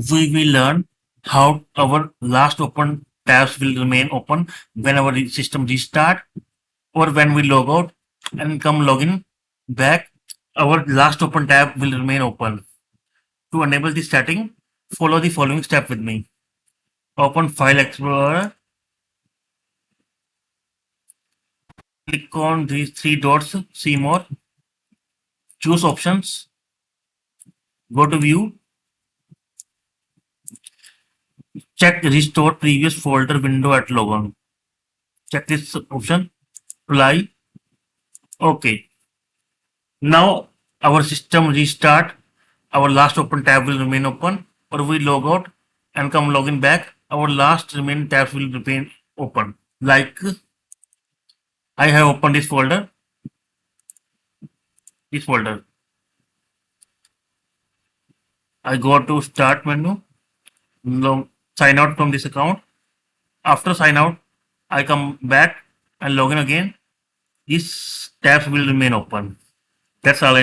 we will learn how our last open tabs will remain open when our system restart or when we log out and come login back. Our last open tab will remain open. To enable this setting, follow the following step with me. Open File Explorer, click on these three dots, see more, choose options, go to view, check restore previous folder window at logon. Check this option, apply, OK. Now our system restart, our last open tab will remain open, or we log out and come login back, our last remaining tabs will remain open. Like I have opened this folder, I go to start menu, sign out from this account. After sign out, I come back and log in again. These tabs will remain open. That's all I